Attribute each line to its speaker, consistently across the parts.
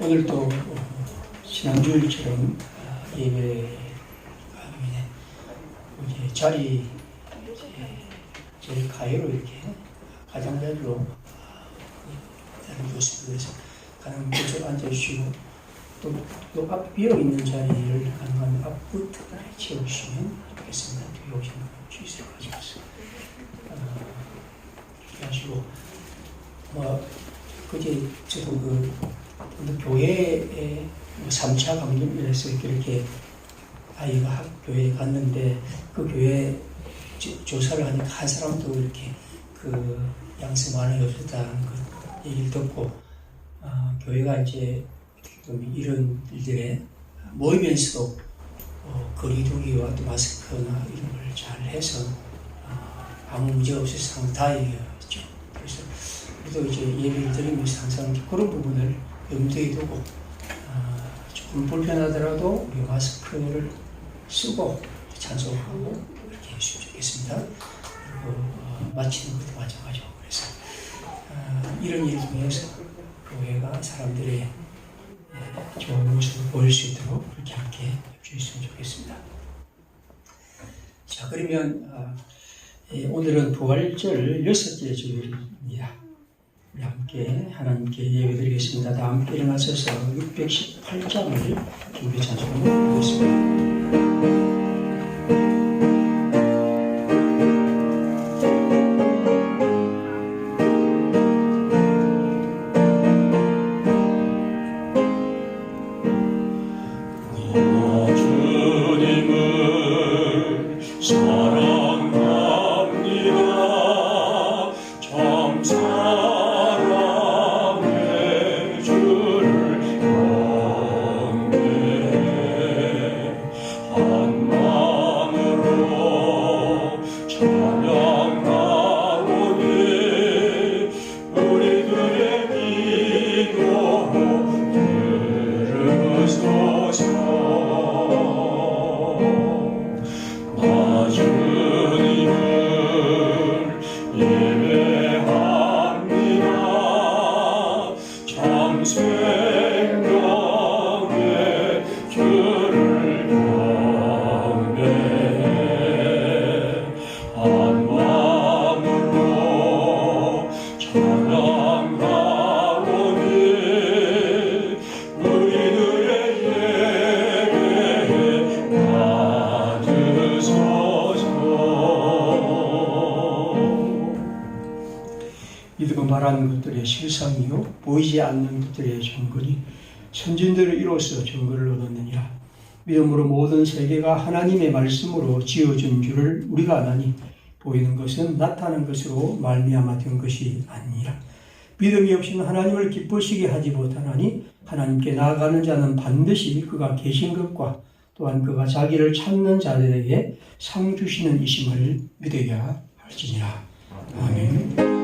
Speaker 1: 오늘도 지난주일처럼 예배 이제 자리 제일 가위로 이렇게 가장자리로 다른 교습에서 가는 곳에 앉아주시고 또 앞 비어 있는 자리를 가능하면 앞부터 채우시면 좋겠습니다. 뒤에 오시는 주의를 가져가서 이렇게 하시고 그제 저도 교회에 3차 강림에서 이렇게 아이가 교회에 갔는데 그 교회 조사를 하니까 한 사람도 이렇게 그 양성 반응이 없었다는 그 얘기를 듣고 교회가 이제 이런 일들에 모이면서도 거리두기와 또 마스크나 이런 걸 잘 해서 아무 문제가 없어서 상당히 다행이었죠. 그래서 우리도 이제 예배를 드리면서 항상 그런 부분을 염두에 두고 조금 불편하더라도 우리 마스크를 쓰고 찬송하고 이렇게 했으면 좋겠습니다. 그리고 마치는 것도 마찬가지고 그래서 이런 일을 통해서 교회가 사람들의 좋은 모습을 보일 수 있도록 그렇게 함께 해주셨으면 좋겠습니다. 자, 그러면 오늘은 부활절 6째 주일입니다. 우리 함께 하나님께 예배드리겠습니다. 다 함께 일어나셔서 618장을 준비 찬송을 하겠습니다. 믿음은 말하는 것들의 실상이요 보이지 않는 것들의 증거니 선진들을 이로써 증거를 얻었느니라. 믿음으로 모든 세계가 하나님의 말씀으로 지어진 줄을 우리가 아나니 보이는 것은 나타난 것으로 말미암아 된 것이 아니니라. 믿음이 없이는 하나님을 기쁘시게 하지 못하나니 하나님께 나아가는 자는 반드시 그가 계신 것과 또한 그가 자기를 찾는 자들에게 상 주시는 이심을 믿어야 할지니라. 아멘.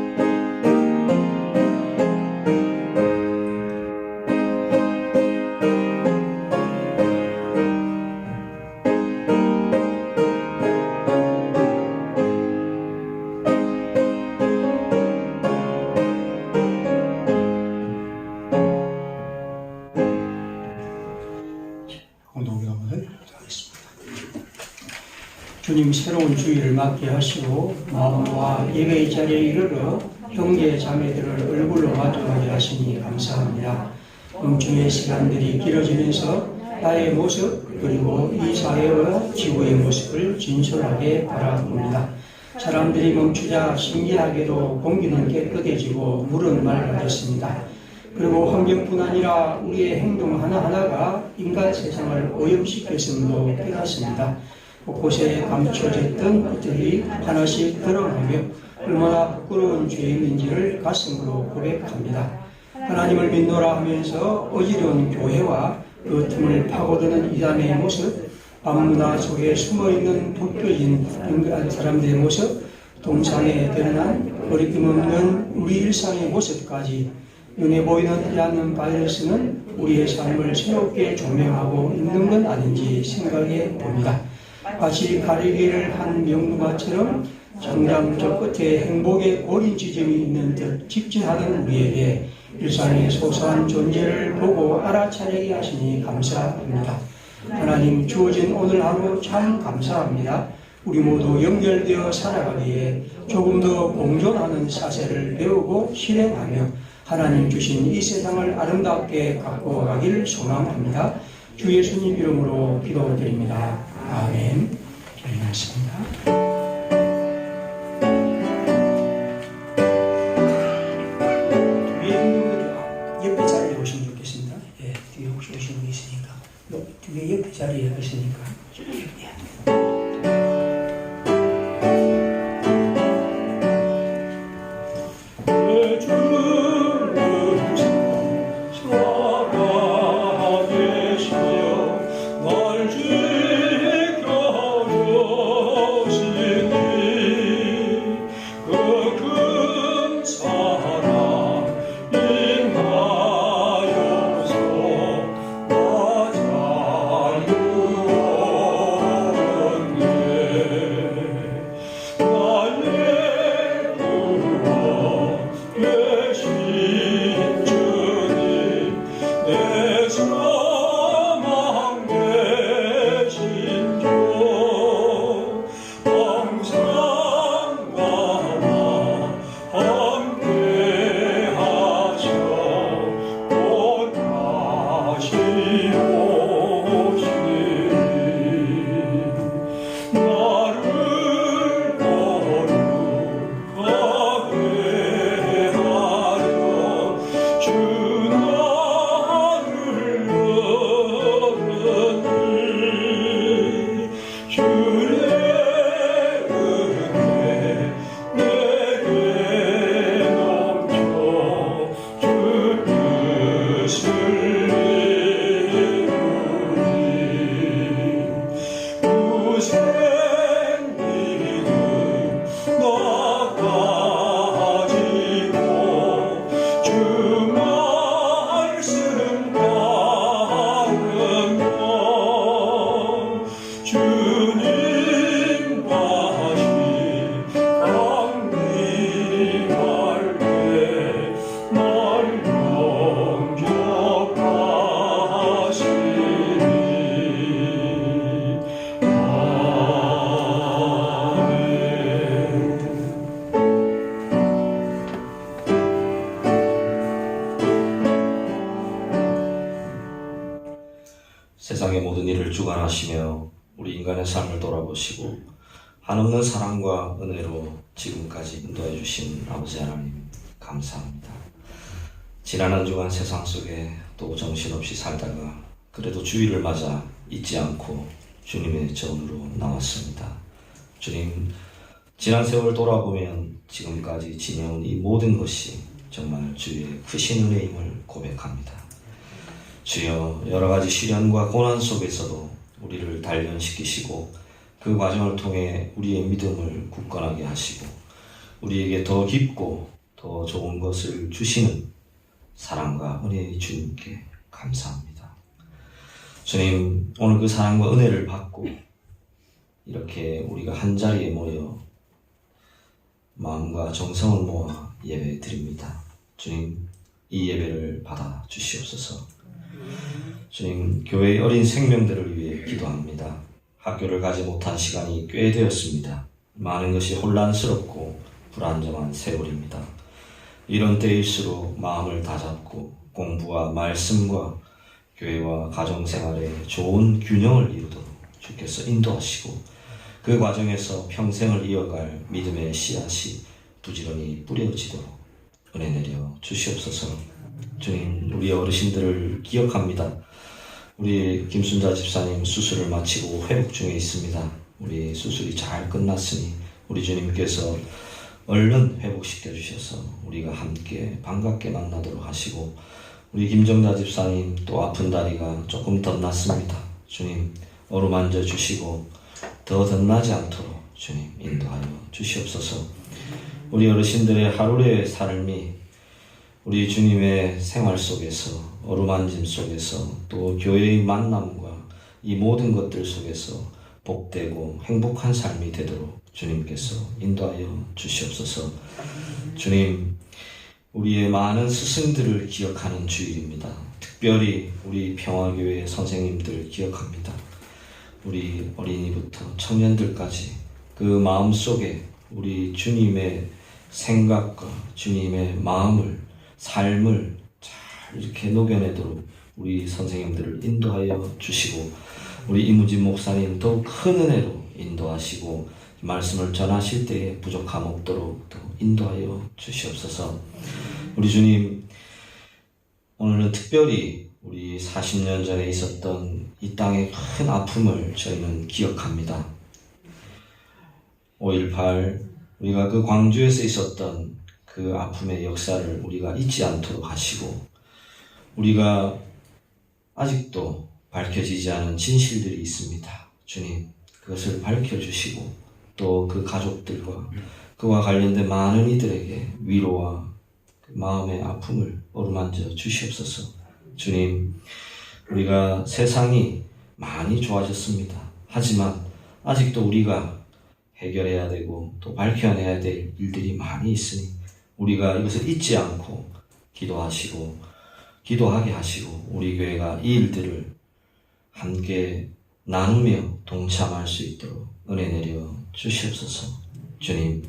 Speaker 1: 주님 새로운 주일을 맞게 하시고 마음과 예배의 자리에 이르러 형제 자매들을 얼굴로 마주하게 하시니 감사합니다. 주의 시간들이 길어지면서 나의 모습 그리고 이 사회와 지구의 모습을 진솔하게 바라봅니다. 사람들이 멈추자 신기하게도 공기는 깨끗해지고 물은 맑아졌습니다. 그리고 환경뿐 아니라 우리의 행동 하나하나가 인간 세상을 오염시켰음도 깨닫습니다. 곳곳에 감춰졌던 것들이 하나씩 드러나며 얼마나 부끄러운 죄인인지를 가슴으로 고백합니다. 하나님을 믿노라 하면서 어지러운 교회와 그 틈을 파고드는 이단의 모습, 밤문화 속에 숨어있는 벗겨진 인간 사람들의 모습, 동상에 드러난 거리낌 없는 우리 일상의 모습까지 눈에 보이는 않는 바이러스는 우리의 삶을 새롭게 조명하고 있는 건 아닌지 생각해 봅니다. 마치 가리개를 한 명누마처럼 정장 저 끝에 행복의 고린 지점이 있는 듯 직진하는 우리에게 일상의 소소한 존재를 보고 알아차리게 하시니 감사합니다. 하나님, 주어진 오늘 하루 참 감사합니다. 우리 모두 연결되어 살아가기에 조금 더 공존하는 사세를 배우고 실행하며 하나님 주신 이 세상을 아름답게 갖고 가기를 소망합니다. 주 예수님 이름으로 기도드립니다. 아멘. 저희 말씀입니다. 옆에 자리에 오시면 좋겠습니다. 예, 뒤에 혹시 오시는 분 있으니까. 뒤에 옆에 자리에 있으니까. 예.
Speaker 2: 세상의 모든 일을 주관하시며 우리 인간의 삶을 돌아보시고 한없는 사랑과 은혜로 지금까지 인도해 주신 아버지 하나님 감사합니다. 지난 한 주간 세상 속에 또 정신없이 살다가 그래도 주일을 맞아 잊지 않고 주님의 전으로 나왔습니다. 주님, 지난 세월 돌아보면 지금까지 지내온 이 모든 것이 정말 주의 크신 은혜임을 고백합니다. 주여, 여러 가지 시련과 고난 속에서도 우리를 단련시키시고 그 과정을 통해 우리의 믿음을 굳건하게 하시고 우리에게 더 깊고 더 좋은 것을 주시는 사랑과 은혜의 주님께 감사합니다. 주님, 오늘 그 사랑과 은혜를 받고 이렇게 우리가 한자리에 모여 마음과 정성을 모아 예배 드립니다. 주님, 이 예배를 받아 주시옵소서. 주님, 교회의 어린 생명들을 위해 기도합니다. 학교를 가지 못한 시간이 꽤 되었습니다. 많은 것이 혼란스럽고 불안정한 세월입니다. 이런 때일수록 마음을 다잡고 공부와 말씀과 교회와 가정생활에 좋은 균형을 이루도록 주께서 인도하시고 그 과정에서 평생을 이어갈 믿음의 씨앗이 부지런히 뿌려지도록 은혜 내려 주시옵소서. 주님, 우리 어르신들을 기억합니다. 우리 김순자 집사님 수술을 마치고 회복 중에 있습니다. 우리 수술이 잘 끝났으니 우리 주님께서 얼른 회복시켜 주셔서 우리가 함께 반갑게 만나도록 하시고 우리 김정자 집사님 또 아픈 다리가 조금 덧났습니다. 주님, 어루만져 주시고 더 덧나지 않도록 주님 인도하여 주시옵소서. 우리 어르신들의 하루의 삶이 우리 주님의 생활 속에서 어루만짐 속에서 또 교회의 만남과 이 모든 것들 속에서 복되고 행복한 삶이 되도록 주님께서 인도하여 주시옵소서. 주님, 우리의 많은 스승들을 기억하는 주일입니다. 특별히 우리 평화교회 선생님들을 기억합니다. 우리 어린이부터 청년들까지 그 마음속에 우리 주님의 생각과 주님의 마음을, 삶을 잘 이렇게 녹여내도록 우리 선생님들을 인도하여 주시고, 우리 이무진 목사님 더욱 큰 은혜로 인도하시고, 말씀을 전하실 때에 부족함 없도록 또 인도하여 주시옵소서. 우리 주님, 오늘은 특별히 우리 40년 전에 있었던 이 땅의 큰 아픔을 저희는 기억합니다. 5.18, 우리가 그 광주에서 있었던 그 아픔의 역사를 우리가 잊지 않도록 하시고, 우리가 아직도 밝혀지지 않은 진실들이 있습니다. 주님, 그것을 밝혀주시고 또 그 가족들과 그와 관련된 많은 이들에게 위로와 그 마음의 아픔을 어루만져 주시옵소서. 주님, 우리가 세상이 많이 좋아졌습니다. 하지만 아직도 우리가 해결해야 되고 또 밝혀내야 될 일들이 많이 있으니 우리가 이것을 잊지 않고 기도하게 하시고 우리 교회가 이 일들을 함께 나누며 동참할 수 있도록 은혜 내려 주시옵소서. 주님,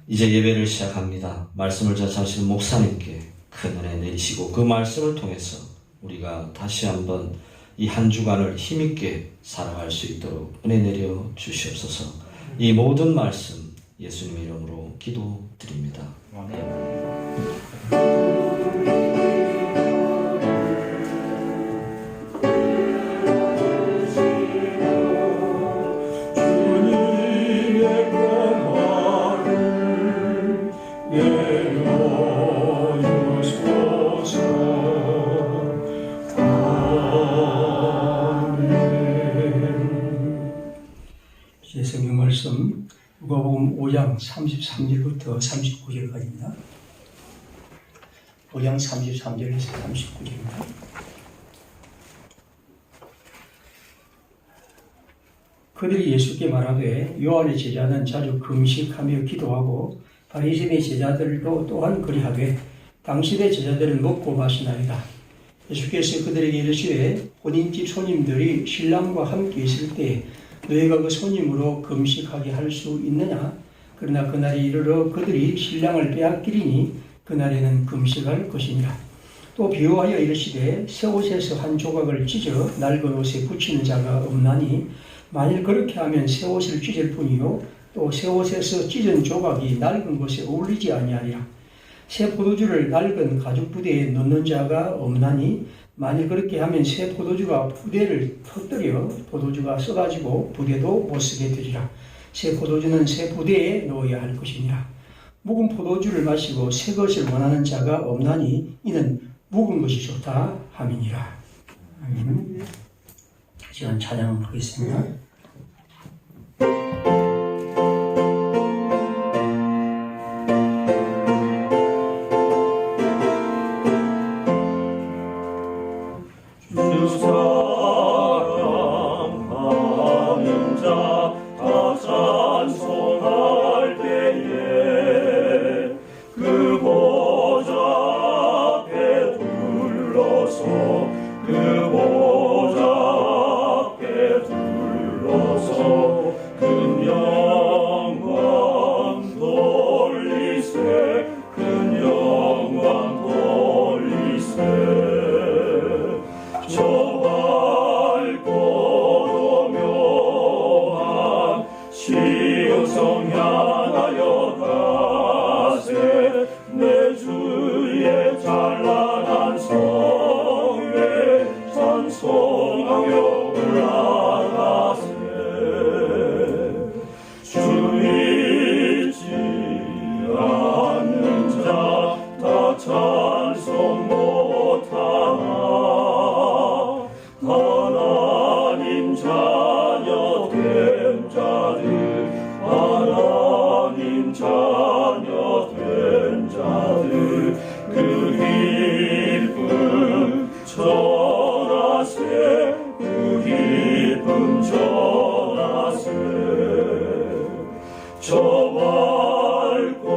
Speaker 2: 이제 예배를 시작합니다. 말씀을 전하시는 목사님께 큰 은혜 내리시고 그 말씀을 통해서 우리가 다시 한번 이 한 주간을 힘있게 살아갈 수 있도록 은혜 내려 주시옵소서. 이 모든 말씀 예수님 이름으로 기도드립니다.
Speaker 1: 성경 말씀 누가복음 5장 33절부터 39절까지입니다. 5장 33절에서 39절입니다. 그들이 예수께 말하되 요한의 제자는 자주 금식하며 기도하고 바리새인의 제자들도 또한 그리하되 당신의 제자들은 먹고 마시나이다. 예수께서 그들에게 이르시되 혼인집 손님들이 신랑과 함께 있을 때 너희가 그 손님으로 금식하게 할 수 있느냐? 그러나 그날이 이르러 그들이 신랑을 빼앗기리니 그날에는 금식할 것이니라. 또 비유하여 이르시되 새 옷에서 한 조각을 찢어 낡은 옷에 붙이는 자가 없나니 만일 그렇게 하면 새 옷을 찢을 뿐이요 또 새 옷에서 찢은 조각이 낡은 것에 어울리지 아니하리라. 새 포도주를 낡은 가죽 부대에 넣는 자가 없나니 만일 그렇게 하면 새 포도주가 부대를 터뜨려 포도주가 쏟아지고 부대도 못 쓰게 되리라. 새 포도주는 새 부대에 넣어야 할 것이니라. 묵은 포도주를 마시고 새 것을 원하는 자가 없나니 이는 묵은 것이 좋다 함이니라. 아멘. 시간 찬양하겠습니다.
Speaker 3: 저 밝고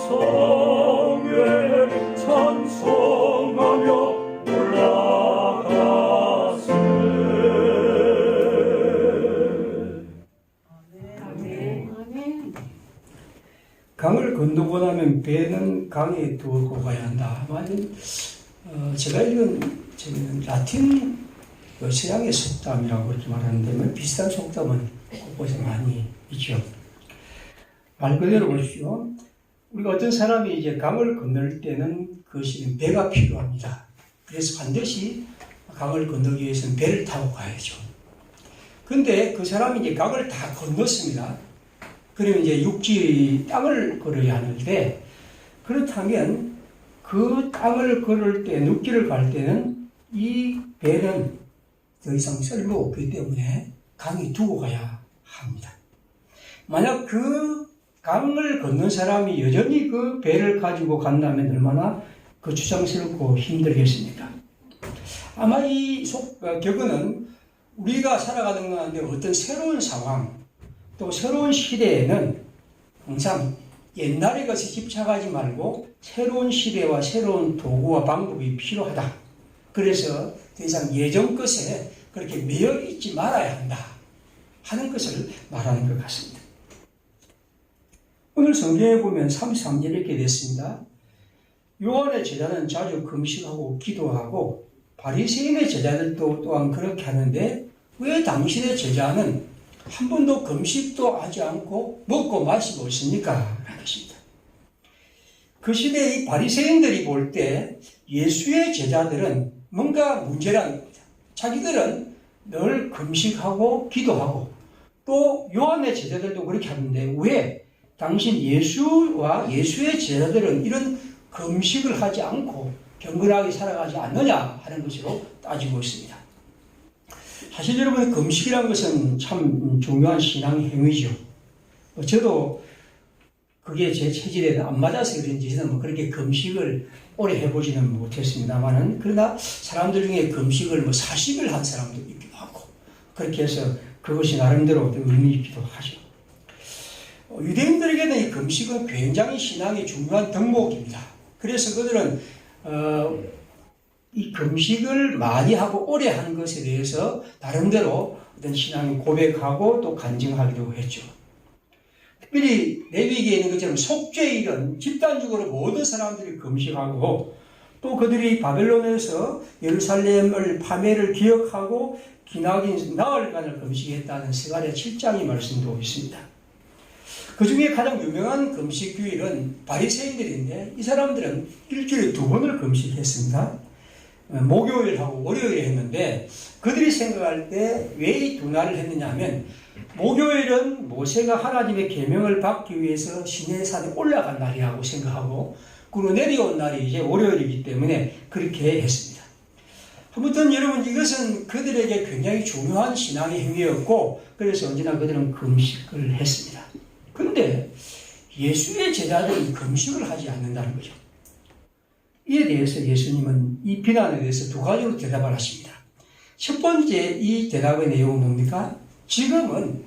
Speaker 3: 성에 찬송하며 올라가세.
Speaker 1: 강을 건너고 나면 배는 강에 두고 가야 한다. 제가 읽은 라틴 서양의 속담이라고 그렇게 말하는데 뭐 비슷한 속담은 곳곳에 많이 있죠. 말 그대로 보십시오. 우리가 어떤 사람이 이제 강을 건널 때는 그것이 배가 필요합니다. 그래서 반드시 강을 건너기 위해서는 배를 타고 가야죠. 근데 그 사람이 이제 강을 다 건넜습니다. 그러면 이제 육지 땅을 걸어야 하는데, 그렇다면 그 땅을 걸을 때, 육지를 갈 때는 이 배는 더 이상 쓸모없기 때문에 강에 두고 가야 합니다. 만약 그 강을 건넌 사람이 여전히 그 배를 가지고 간다면 얼마나 그 추장스럽고 힘들겠습니까? 아마 이 격언은 우리가 살아가는 가운데 어떤 새로운 상황, 또 새로운 시대에는 항상 옛날의 것에 집착하지 말고 새로운 시대와 새로운 도구와 방법이 필요하다. 그래서 더 이상 예전 것에 그렇게 매여 있지 말아야 한다 하는 것을 말하는 것 같습니다. 오늘 성경에 보면 33절에 이렇게 됐습니다. 요한의 제자는 자주 금식하고 기도하고 바리새인의 제자들도 또한 그렇게 하는데 왜 당신의 제자는 한 번도 금식도 하지 않고 먹고 마시고 있습니까? 라는 것입니다. 그 시대의 바리새인들이 볼 때 예수의 제자들은 뭔가 문제라는 겁니다. 자기들은 늘 금식하고 기도하고 또 요한의 제자들도 그렇게 하는데 왜 당신 예수와 예수의 제자들은 이런 금식을 하지 않고 경건하게 살아가지 않느냐 하는 것으로 따지고 있습니다. 사실 여러분, 금식이라는 것은 참 중요한 신앙의 행위죠. 저도 그게 제 체질에 안 맞아서 그런지 저는 그렇게 금식을 오래 해보지는 못했습니다만은, 그러나 사람들 중에 금식을 40일 한 사람도 있기도 하고, 그렇게 해서 그것이 나름대로 의미 있기도 하죠. 유대인들에게는 이 금식은 굉장히 신앙의 중요한 덕목입니다. 그래서 그들은 이 금식을 많이 하고 오래 하는 것에 대해서 나름대로 어떤 신앙을 고백하고 또 간증하기도 했죠. 특별히 레위기에 있는 것처럼 속죄일은 집단적으로 모든 사람들이 금식하고 또 그들이 바벨론에서 예루살렘을 파멸을 기억하고 기나긴 나흘간을 금식했다는 스가랴 7장의 말씀도 있습니다. 그 중에 가장 유명한 금식규일은 바리새인들인데 이 사람들은 일주일에 2번을 금식했습니다. 목요일하고 월요일에 했는데 그들이 생각할 때 왜 이 2날을 했느냐 하면 목요일은 모세가 하나님의 계명을 받기 위해서 시내산에 올라간 날이라고 생각하고 그리고 내려온 날이 이제 월요일이기 때문에 그렇게 했습니다. 아무튼 여러분, 이것은 그들에게 굉장히 중요한 신앙의 행위였고 그래서 언제나 그들은 금식을 했습니다. 그런데 예수의 제자들은 금식을 하지 않는다는 거죠. 이에 대해서 예수님은 이 비난에 대해서 2가지로 대답을 하십니다. 첫 번째 이 대답의 내용은 뭡니까? 지금은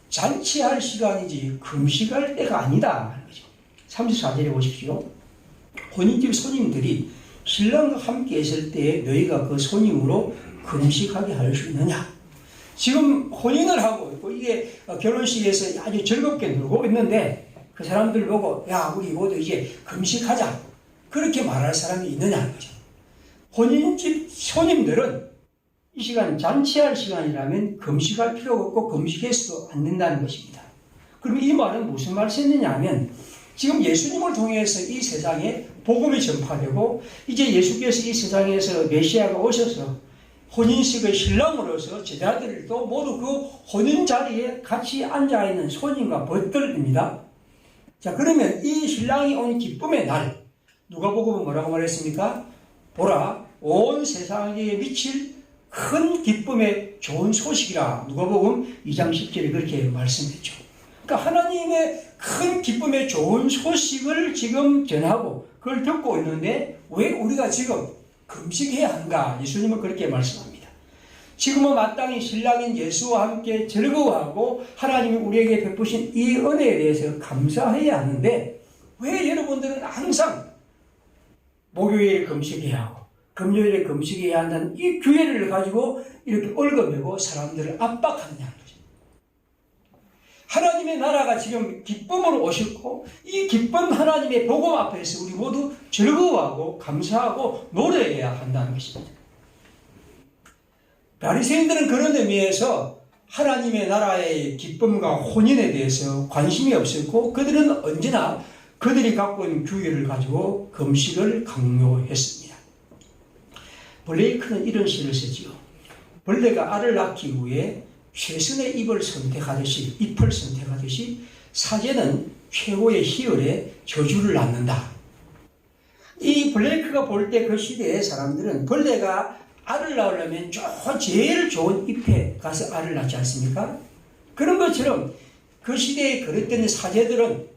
Speaker 1: 잔치할 시간이지 금식할 때가 아니다 하는 거죠. 34절에 보십시오. 혼인집 손님들이 신랑과 함께 있을 때 너희가 그 손님으로 금식하게 할 수 있느냐? 지금 혼인을 하고 있고 이게 결혼식에서 아주 즐겁게 놀고 있는데 그 사람들 보고 야, 우리 모두 이제 금식하자, 그렇게 말할 사람이 있느냐는 거죠. 혼인집 손님들은 이 시간 잔치할 시간이라면 금식할 필요가 없고 금식해서도 안 된다는 것입니다. 그럼 이 말은 무슨 말씀이냐 하면 지금 예수님을 통해서 이 세상에 복음이 전파되고 이제 예수께서 이 세상에서 메시아가 오셔서 혼인식의 신랑으로서 제자들도 모두 그 혼인 자리에 같이 앉아있는 손님과 벗들입니다. 자, 그러면 이 신랑이 온 기쁨의 날, 누가복음은 뭐라고 말했습니까? 보라, 온 세상에 미칠 큰 기쁨의 좋은 소식이라 누가복음 2장 10절에 그렇게 말씀했죠. 그러니까 하나님의 큰 기쁨의 좋은 소식을 지금 전하고 그걸 듣고 있는데 왜 우리가 지금 금식해야 하는가? 예수님은 그렇게 말씀합니다. 지금은 마땅히 신랑인 예수와 함께 즐거워하고 하나님이 우리에게 베푸신 이 은혜에 대해서 감사해야 하는데 왜 여러분들은 항상 목요일에 금식해야 하고 금요일에 금식해야 한다는 이 기회를 가지고 이렇게 얽어매고 사람들을 압박하느냐는 거죠. 하나님의 나라가 지금 기쁨으로 오셨고 이 기쁨 하나님의 복음 앞에서 우리 모두 즐거워하고 감사하고 노래해야 한다는 것입니다. 바리새인들은 그런 의미에서 하나님의 나라의 기쁨과 혼인에 대해서 관심이 없었고 그들은 언제나 그들이 갖고 있는 규율을 가지고 금식을 강요했습니다. 블레이크는 이런 시를 쓰지요. 벌레가 알을 낳기 위해 최선의 잎을 선택하듯이 사제는 최고의 희열에 저주를 낳는다. 이 블레이크가 볼 때 그 시대의 사람들은 벌레가 알을 낳으려면 제일 좋은 잎에 가서 알을 낳지 않습니까? 그런 것처럼 그 시대에 그랬던 사제들은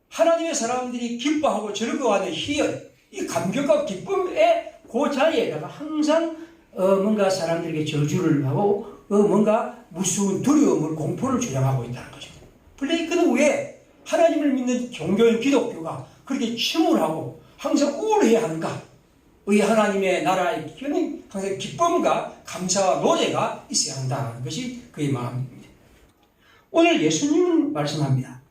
Speaker 1: 하나님의 사람들이 기뻐하고 즐거워하는 희열, 이 감격과 기쁨의 그 자리에다가 항상 뭔가 사람들에게 저주를 하고 뭔가 무서운 두려움을 공포를 조장하고 있다는 거죠. 블레이크는 왜 하나님을 믿는 종교인 기독교가 그렇게 침울하고 항상 우울해야 하는가? 의 하나님의 나라의 기는 항상 기쁨과 감사와 노래가 있어야 한다는 것이 그의 마음입니다. 오늘 예수님은 말씀합니다.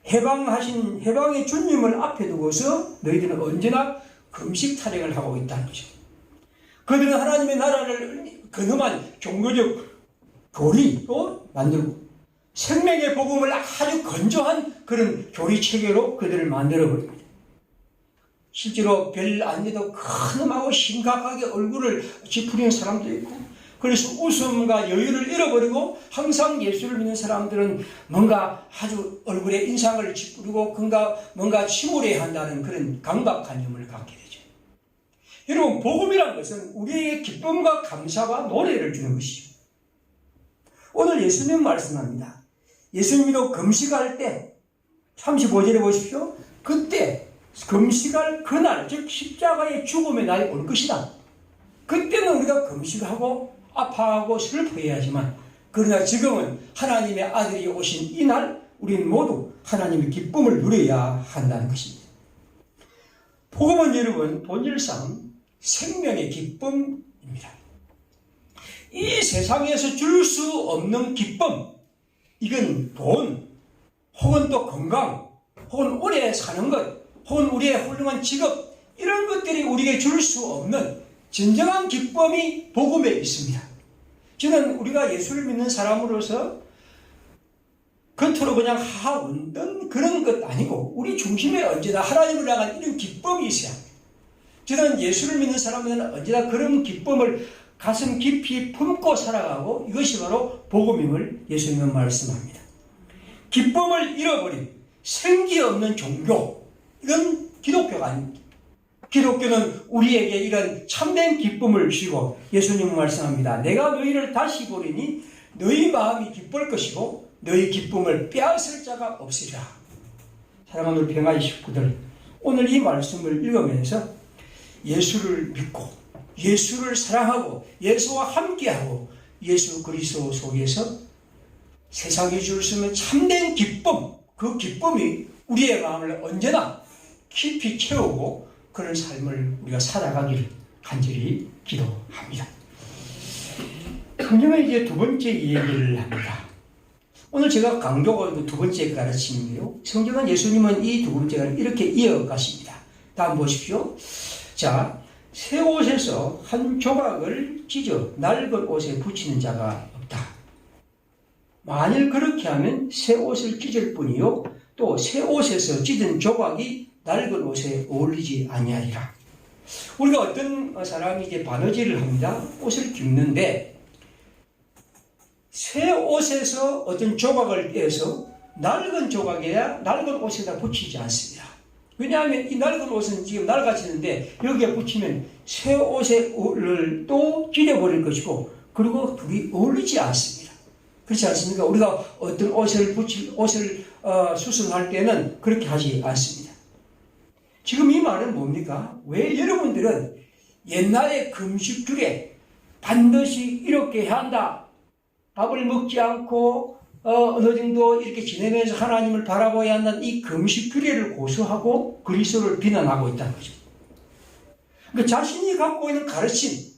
Speaker 1: 해방의 주님을 앞에 두고서 너희들은 언제나 금식 타령을 하고 있다는 거죠. 그들은 하나님의 나라를 근엄한 종교적 교리로 만들고 생명의 복음을 아주 건조한 그런 교리 체계로 그들을 만들어버립니다. 실제로 별 안 돼도 큰음하고 심각하게 얼굴을 찌푸리는 사람도 있고 그래서 웃음과 여유를 잃어버리고 항상 예수를 믿는 사람들은 뭔가 아주 얼굴에 인상을 찌푸리고 뭔가 침울해야 한다는 그런 강박관념을 갖게 되죠. 여러분 복음이란 것은 우리에게 기쁨과 감사와 노래를 주는 것이죠. 오늘 예수님 말씀합니다. 예수님도 금식할 때 35절에 보십시오. 그때 금식할 그날, 즉 십자가의 죽음의 날이 올 것이다. 그때는 우리가 금식하고 아파하고 슬퍼해야 하지만 그러나 지금은 하나님의 아들이 오신 이날 우리는 모두 하나님의 기쁨을 누려야 한다는 것입니다. 복음은 여러분 본질상 생명의 기쁨입니다. 이 세상에서 줄 수 없는 기쁨, 이건 돈 혹은 또 건강 혹은 오래 사는 것 혹은 우리의 훌륭한 직업 이런 것들이 우리에게 줄 수 없는 진정한 기쁨이 복음에 있습니다. 저는 우리가 예수를 믿는 사람으로서 겉으로 그냥 하운던 그런 것 아니고 우리 중심에 언제나 하나님을 향한 이런 기쁨이 있어야 합니다. 저는 예수를 믿는 사람은 언제나 그런 기쁨을 가슴 깊이 품고 살아가고 이것이 바로 복음임을 예수님은 말씀합니다. 기쁨을 잃어버린 생기 없는 종교 이건 기독교가 아닙니다. 기독교는 우리에게 이런 참된 기쁨을 주고 예수님은 말씀합니다. 내가 너희를 다시 보리니 너희 마음이 기쁠 것이고 너희 기쁨을 빼앗을 자가 없으리라. 사랑하는 평화의 식구들, 오늘 이 말씀을 읽으면서 예수를 믿고 예수를 사랑하고 예수와 함께하고 예수 그리스도 속에서 세상이 줄 수 있는 참된 기쁨, 그 기쁨이 우리의 마음을 언제나 깊이 채우고 그런 삶을 우리가 살아가기를 간절히 기도합니다. 성경은 이제 두 번째 얘기를 합니다. 오늘 제가 강조하고 두 번째 가르침인데요. 성경은 예수님은 이 두 번째가 이렇게 이어가십니다. 다음 보십시오. 자, 새 옷에서 한 조각을 찢어 낡은 옷에 붙이는 자가 없다. 만일 그렇게 하면 새 옷을 찢을 뿐이요 또 새 옷에서 찢은 조각이 낡은 옷에 어울리지 아니하리라. 우리가 어떤 사람이 이제 바느질을 합니다. 옷을 깁는데 새 옷에서 어떤 조각을 떼서 낡은 조각이야 낡은 옷에다 붙이지 않습니다. 왜냐하면 이 낡은 옷은 지금 낡아지는데 여기에 붙이면 새 옷을 또 찢어버릴 것이고 그리고 둘이 어울리지 않습니다. 그렇지 않습니까? 우리가 어떤 옷을 수선할 때는 그렇게 하지 않습니다. 지금 이 말은 뭡니까? 왜 여러분들은 옛날의 금식줄에 반드시 이렇게 해야 한다. 밥을 먹지 않고 어느 정도 이렇게 지내면서 하나님을 바라봐야 한다는 이 금식 규례를 고수하고 그리스도를 비난하고 있다는 거죠. 그러니까 자신이 갖고 있는 가르침,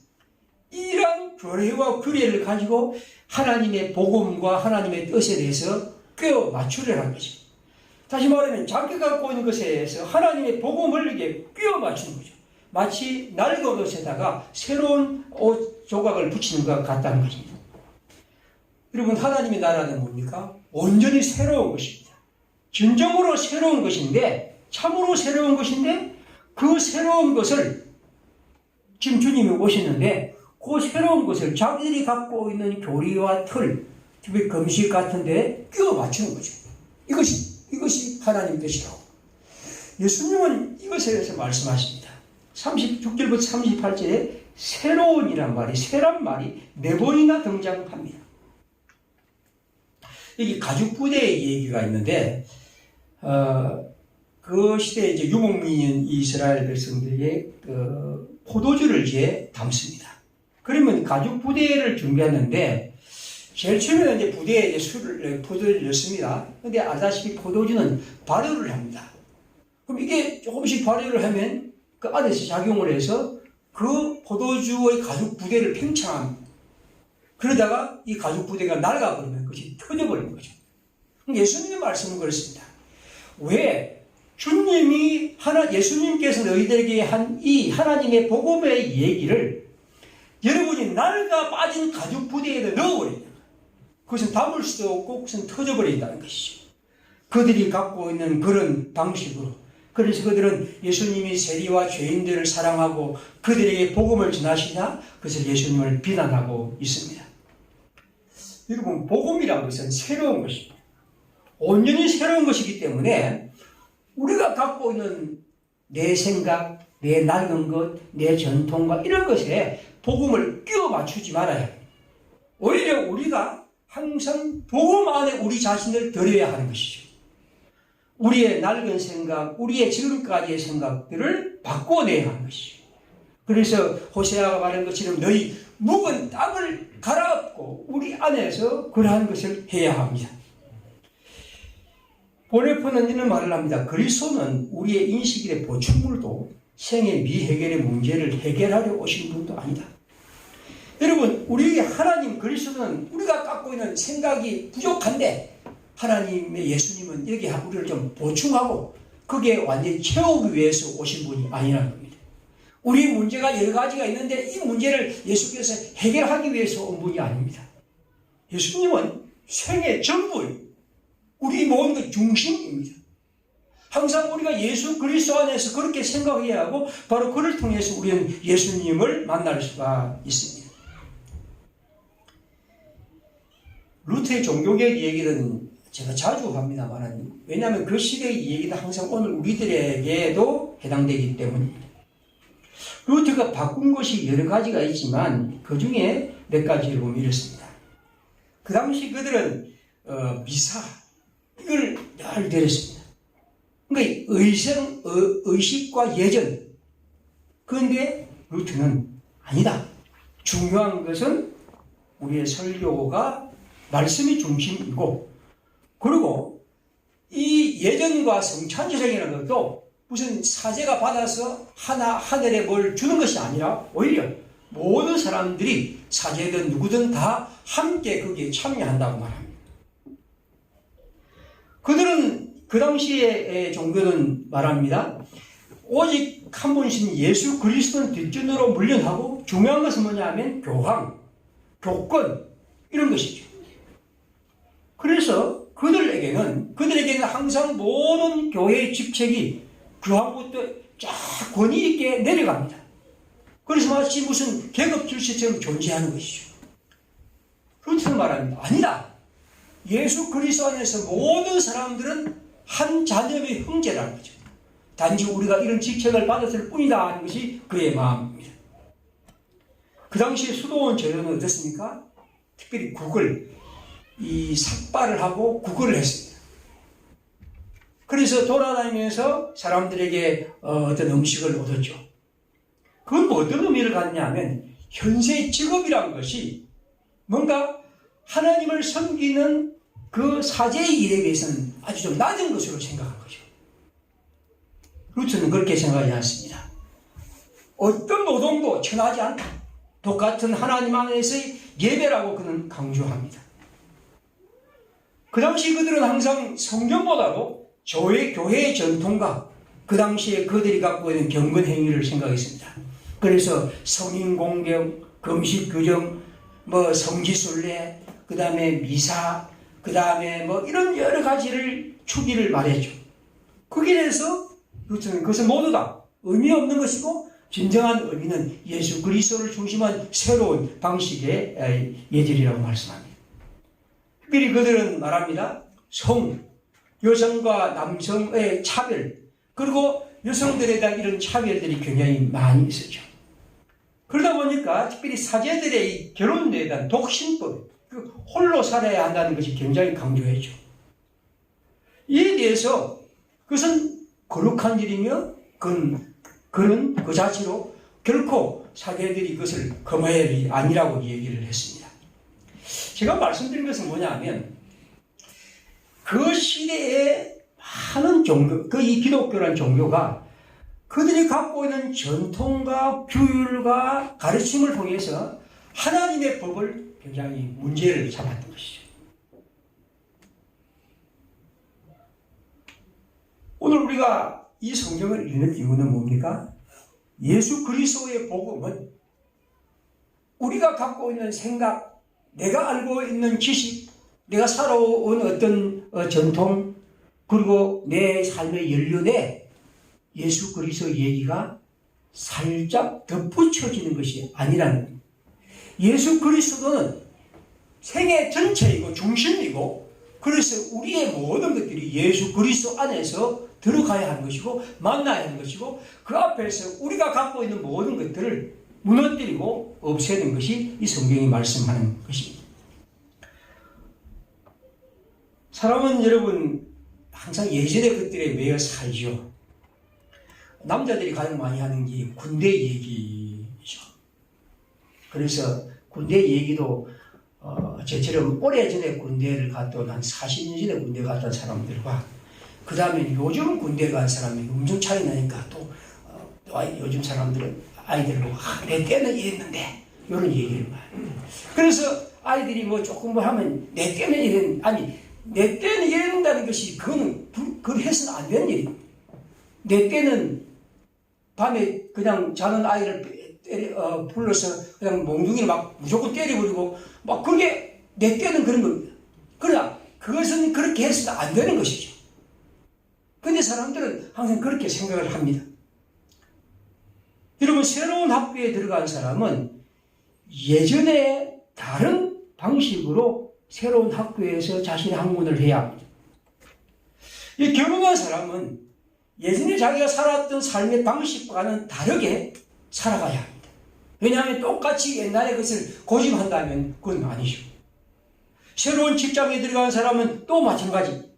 Speaker 1: 이러한 교례와 규례를 가지고 하나님의 복음과 하나님의 뜻에 대해서 꿰어 맞추려는 거죠. 다시 말하면 자기가 갖고 있는 것에 대해서 하나님의 복음을 이게 꿰어 맞추는 거죠. 마치 낡은 옷에다가 새로운 옷 조각을 붙이는 것 같다는 것입니다. 여러분, 하나님의 나라는 뭡니까? 온전히 새로운 것입니다. 진정으로 새로운 것인데, 참으로 새로운 것인데, 그 새로운 것을 지금 주님이 오셨는데 그 새로운 것을 자기들이 갖고 있는 교리와 틀, 특히 금식 같은데 끼워 맞추는 거죠. 이것이 하나님 뜻이라고. 예수님은 이것에 대해서 말씀하십니다. 36절부터 38절에 새로운이란 말이, 새란 말이 4번이나 등장합니다. 여기 가죽부대의 얘기가 있는데, 그 시대에 이제 유목민인 이스라엘 백성들에게 포도주를 이제 담습니다. 그러면 가죽부대를 준비하는데, 제일 처음에는 이제 부대에 이제 포도주를 넣습니다. 근데 알다시피 포도주는 발효를 합니다. 그럼 이게 조금씩 발효를 하면 그 안에서 작용을 해서 그 포도주의 가죽부대를 팽창합니다. 그러다가 이 가죽부대가 날아가버리면 그것이 터져버리는 거죠. 예수님의 말씀은 그렇습니다. 왜 예수님께서 너희들에게 한 이 하나님의 복음의 얘기를 여러분이 낡아 빠진 가죽부대에다 넣어버린다. 그것은 담을 수도 없고 그것은 터져버린다는 것이죠. 그들이 갖고 있는 그런 방식으로. 그래서 그들은 예수님이 세리와 죄인들을 사랑하고 그들에게 복음을 전하시나 그것을 예수님을 비난하고 있습니다. 여러분, 복음이라는 것은 새로운 것입니다. 온전히 새로운 것이기 때문에 우리가 갖고 있는 내 생각, 내 낡은 것, 내 전통과 이런 것에 복음을 끼워 맞추지 말아야 합니다. 오히려 우리가 항상 복음 안에 우리 자신을 들여야 하는 것이죠. 우리의 낡은 생각, 우리의 지금까지의 생각들을 바꿔내야 하는 것이죠. 그래서 호세아가 말한 것처럼 너희 묵은 땅을 갈아엎고 우리 안에서 그러한 것을 해야 합니다. 보네포는 이런 말을 합니다. 그리스도는 우리의 인식의 보충물도 생의 미해결의 문제를 해결하려 오신 분도 아니다. 여러분, 우리에게 하나님 그리스도는 우리가 갖고 있는 생각이 부족한데 하나님의 예수님은 여기 우리를 좀 보충하고 그게 완전히 채우기 위해서 오신 분이 아니라는 겁니다. 우리 문제가 여러 가지가 있는데 이 문제를 예수께서 해결하기 위해서 온 분이 아닙니다. 예수님은 생의 전부예요. 우리 모든 중심입니다. 항상 우리가 예수 그리스도 안에서 그렇게 생각해야 하고 바로 그를 통해서 우리는 예수님을 만날 수가 있습니다. 루터의 종교개혁 얘기는 제가 자주 합니다만 왜냐하면 그 시대의 얘기는 항상 오늘 우리들에게도 해당되기 때문입니다. 루터가 바꾼 것이 여러 가지가 있지만 그 중에 몇 가지를 보면 이렇습니다. 그 당시 그들은 미사 이걸 잘 들었습니다. 그러니까 의식과 예전. 그런데 루터는 아니다. 중요한 것은 우리의 설교가 말씀이 중심이고, 그리고 이 예전과 성찬절이라는 것도 무슨 사제가 받아서 하늘에 뭘 주는 것이 아니라 오히려 모든 사람들이 사제든 누구든 다 함께 거기에 참여한다고 말합니다. 그들은 그 당시의 종교는 말합니다. 오직 한 분이신 예수 그리스도는 뒷전으로 물려하고 중요한 것은 뭐냐 하면 교황, 교권 이런 것이죠. 그래서 그들에게는 항상 모든 교회의 직책이 교황부터 쫙 권위 있게 내려갑니다. 그래서 마치 무슨 계급 질서처럼 존재하는 것이죠. 루터는 말합니다. 아니다. 예수 그리스도 안에서 모든 사람들은 한 자녀의 형제라는 거죠. 단지 우리가 이런 직책을 받았을 뿐이다 하는 것이 그의 마음입니다. 그 당시에 수도원 제도는 어떻습니까? 특별히 국을 삭발을 하고 국어를 했습니다. 그래서 돌아다니면서 사람들에게 어떤 음식을 얻었죠. 그건 뭐 어떤 의미를 갖냐 하면 현세의 직업이라는 것이 뭔가 하나님을 섬기는 그 사제의 일에 비해서는 아주 좀 낮은 것으로 생각한 거죠. 루트는 그렇게 생각하지 않습니다. 어떤 노동도 천하지 않다. 똑같은 하나님 안에서의 예배라고 그는 강조합니다. 그 당시 그들은 항상 성경보다도 교회의 전통과 그 당시에 그들이 갖고 있는 경건 행위를 생각했습니다. 그래서 성인 공경, 금식 규정, 성지순례, 그 다음에 미사, 그 다음에 이런 여러 가지를 추기를 말했죠. 거기에 대해서 루트는 그것은 모두 다 의미 없는 것이고 진정한 의미는 예수 그리스도를 중심한 새로운 방식의 예절이라고 말씀합니다. 특별히 그들은 말합니다. 여성과 남성의 차별, 그리고 여성들에 대한 이런 차별들이 굉장히 많이 있었죠. 그러다 보니까 특별히 사제들의 결혼에 대한 독신법, 홀로 살아야 한다는 것이 굉장히 강조했죠. 이에 대해서 그것은 거룩한 일이며 그는 그 자체로 결코 사제들이 그것을 금할 일이 아니라고 얘기를 했습니다. 제가 말씀드린 것은 뭐냐면 그 시대에 많은 종교, 이 기독교라는 종교가 그들이 갖고 있는 전통과 규율과 가르침을 통해서 하나님의 법을 굉장히 문제를 삼았던 것이죠. 오늘 우리가 이 성경을 읽는 이유는 뭡니까? 예수 그리스도의 복음은 우리가 갖고 있는 생각, 내가 알고 있는 지식, 내가 살아온 어떤 전통, 그리고 내 삶의 연륜에 예수 그리스도 얘기가 살짝 덧붙여지는 것이 아니라는 겁니다. 예수 그리스도는 생애 전체이고 중심이고, 그래서 우리의 모든 것들이 예수 그리스도 안에서 들어가야 하는 것이고 만나야 하는 것이고, 그 앞에서 우리가 갖고 있는 모든 것들을 무너뜨리고 없애는 것이 이 성경이 말씀하는 것입니다. 사람은 여러분 항상 예전의 것들에 매여 살죠. 남자들이 가장 많이 하는 게 군대 얘기죠. 그래서 군대 얘기도 저처럼 오래전에 군대를 갔다 온 한 40년 전에 군대 갔다 온 사람들과 그 다음에 요즘 군대 간 사람이 엄청 차이 나니까 또 요즘 사람들은 아이들 보고 내 때는 이랬는데 이런 얘기를 봐요. 그래서 아이들이 조금 하면 내 때는 이랬는데, 아니 내 때는 이랬다는 것이 그건 해서는 안 되는 일이에요. 내 때는 밤에 그냥 자는 아이를 불러서 그냥 몽둥이를 막 무조건 때려버리고 그게 내 때는 그런 겁니다. 그러나 그것은 그렇게 해서는 안 되는 것이죠. 근데 사람들은 항상 그렇게 생각을 합니다. 여러분, 새로운 학교에 들어간 사람은 예전에 다른 방식으로 새로운 학교에서 자신의 학문을 해야 합니다. 이 결혼한 사람은 예전에 자기가 살았던 삶의 방식과는 다르게 살아가야 합니다. 왜냐하면 똑같이 옛날에 그것을 고집한다면 그건 아니죠. 새로운 직장에 들어간 사람은 또 마찬가지.